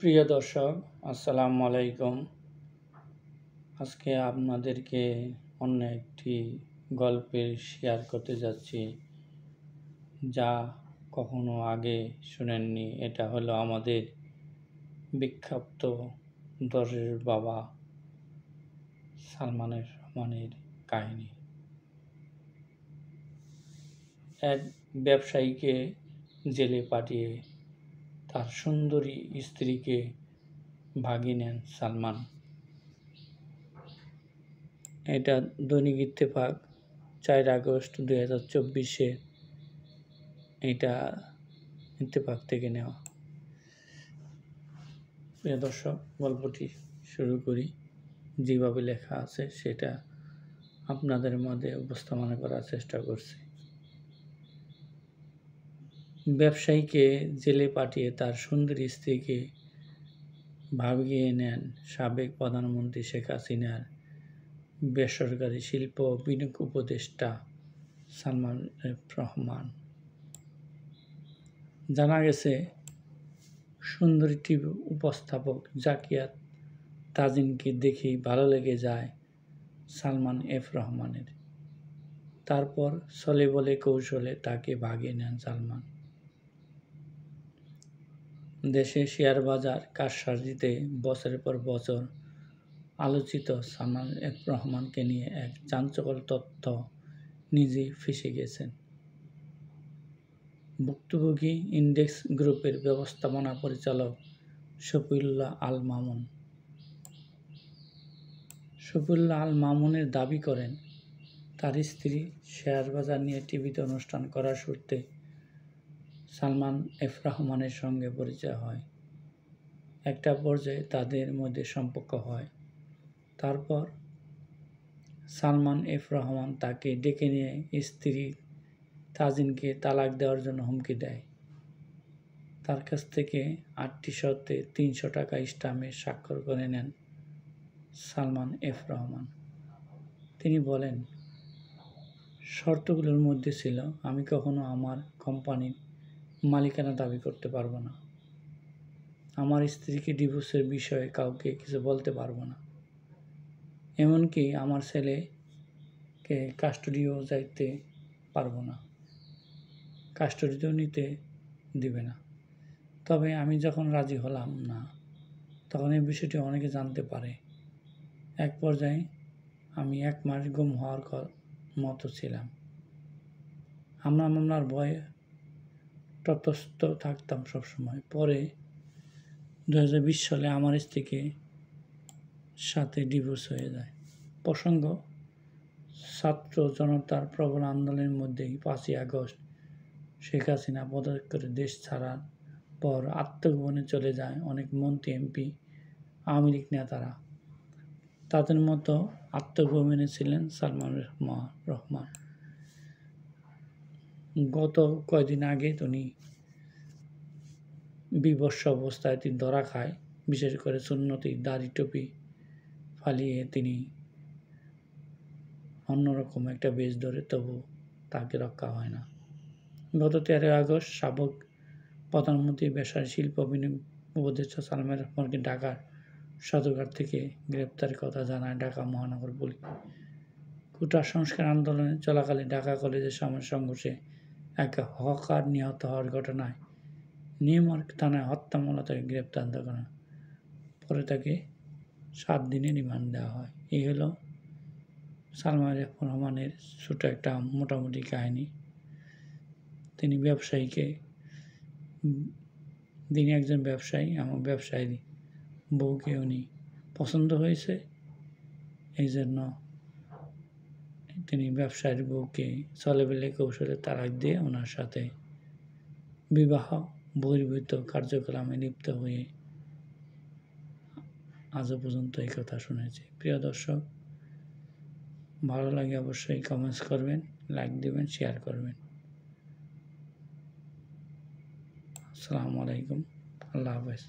প্রিয় দর্শক, আসসালামু আলাইকুম। আজকে আপনাদেরকে অন্য একটি গল্পের শেয়ার করতে যাচ্ছি, যা কখনো আগে শুনেননি। এটা হলো আমাদের বিখ্যাত দরের বাবা সালমানের রহমানের কাহিনী। এক ব্যবসায়ীকে জেলে পাঠিয়ে তার সুন্দরী স্ত্রীকে ভাগিয়ে নেন সালমান। এটা দৈনিক ইত্তেফাক 4 আগস্ট 2024-এ এটা ইত্তেফাক থেকে নেওয়া। প্রিয় দর্শক, গল্পটি শুরু করি। যেভাবে লেখা আছে সেটা আপনাদের মধ্যে উপস্থাপনা করার চেষ্টা করছি। ব্যবসায়ীকে জেলে পাঠিয়ে তার সুন্দরী স্ত্রীকে ভাগিয়ে নেন সাবেক প্রধানমন্ত্রী শেখ হাসিনার বেসরকারি শিল্প বিনিয়োগ উপদেষ্টা সালমান এফ রহমান। জানা গেছে, সুন্দরী টিভি উপস্থাপক জাকিয়া তাজিনকে দেখেই ভালো লেগে যায় সালমান এফ রহমানের। তারপর ছলে বলে কৌশলে তাকে ভাগিয়ে নেন সালমান। দেশে শেয়ার বাজার কারসাজিতে বছরের পর বছর আলোচিত সালমান এফ রহমানকে নিয়ে এক চাঞ্চল্যকর তথ্য নিজেই ফেঁসে গেছেন। ভুক্তভোগী ইন্ডেক্স গ্রুপের ব্যবস্থাপনা পরিচালক শফিউল্লাহ আল মামুন। শফিউল্লাহ আল মামুনের দাবি করেন, তার স্ত্রী শেয়ার বাজার নিয়ে টিভিতে অনুষ্ঠান করার সূত্রে সালমান এফ রহমানের সঙ্গে পরিচয় হয়। একটা পর্যায়ে তাদের মধ্যে সম্পর্ক হয়। তারপর সালমান এফ রহমান তাকে ডেকে নিয়ে স্ত্রী তাজিনকে তালাক দেওয়ার জন্য হুমকি দেয়। তার কাছ থেকে 8টি শর্তে 300 টাকা স্টাম্পে স্বাক্ষর করে নেন সালমান এফ রহমান। তিনি বলেন, শর্তগুলোর মধ্যে ছিল, আমি কখনো আমার কোম্পানির মালিকানা দাবি করতে পারবো না, আমার স্ত্রীকে ডিভোর্সের বিষয়ে কাউকে কিছু বলতে পারবো না, এমনকি আমার ছেলেকে কাস্টডিও যাইতে পারবো না, কাস্টডিও নিতে দিবে না। তবে আমি যখন রাজি হলাম না, তখন এই বিষয়টি অনেকে জানতে পারে। এক পর্যায়ে আমি 1 মাস গুম হওয়ার মতো ছিলাম। মামলার ভয়ে তটস্থ থাকতাম সবসময়। পরে 2020 সালে আমার স্ত্রীকে সাথে ডিভোর্স হয়ে যায়। প্রসঙ্গ, ছাত্র জনতার প্রবল আন্দোলনের মধ্যেই 5ই আগস্ট শেখ হাসিনা পদত্যাগ করে দেশ ছাড়ার পর আত্মগোপনে চলে যায় অনেক মন্ত্রী, এমপি, আওয়ামী লীগ নেতারা। তাদের মতো আত্মগোপনে ছিলেন সালমান রহমান। গত কয়েকদিন আগে তিনি বিবস্ত্র অবস্থায় তিনি ধরা খায়। বিশেষ করে সুন্নতি দাড়ি টুপি ফালিয়ে তিনি অন্যরকম একটা বেশ ধরে, তবু তাকে রক্ষা হয় না। গত 13 আগস্ট সাবেক প্রধানমন্ত্রী বেসরকারি শিল্প বিনিয়োগ উপদেষ্টা সালমান রহমানকে ঢাকার সদরঘাট থেকে গ্রেপ্তারের কথা জানায় ঢাকা মহানগর পুলিশ। কোটা সংস্কার আন্দোলনে চলাকালে ঢাকা কলেজের সামনে সংঘর্ষে এক হকার নিহত হওয়ার ঘটনায় নিউমার্ক থানায় হত্যা মামলা তাকে গ্রেপ্তার করা, পরে তাকে 7 দিনের রিমান্ড দেওয়া হয়। এই হলো সালমান এফ রহমানের ছোট একটা মোটামুটি কাহিনী। তিনি একজন ব্যবসায়ী। আমার ব্যবসায়ী বউকে উনি পছন্দ হয়েছে, এই জন্য তিনি ব্যবসায়ীর বউকে ছলেবলে কৌশলে তালাক দিয়ে ওনার সাথে বিবাহ বহির্ভূত কার্যক্রমে লিপ্ত হয়ে আজও পর্যন্ত এই কথা শুনেছি। প্রিয় দর্শক, ভালো লাগে অবশ্যই কমেন্টস করবেন, লাইক দেবেন, শেয়ার করবেন। আসসালামু আলাইকুম, আল্লাহ হাফেজ।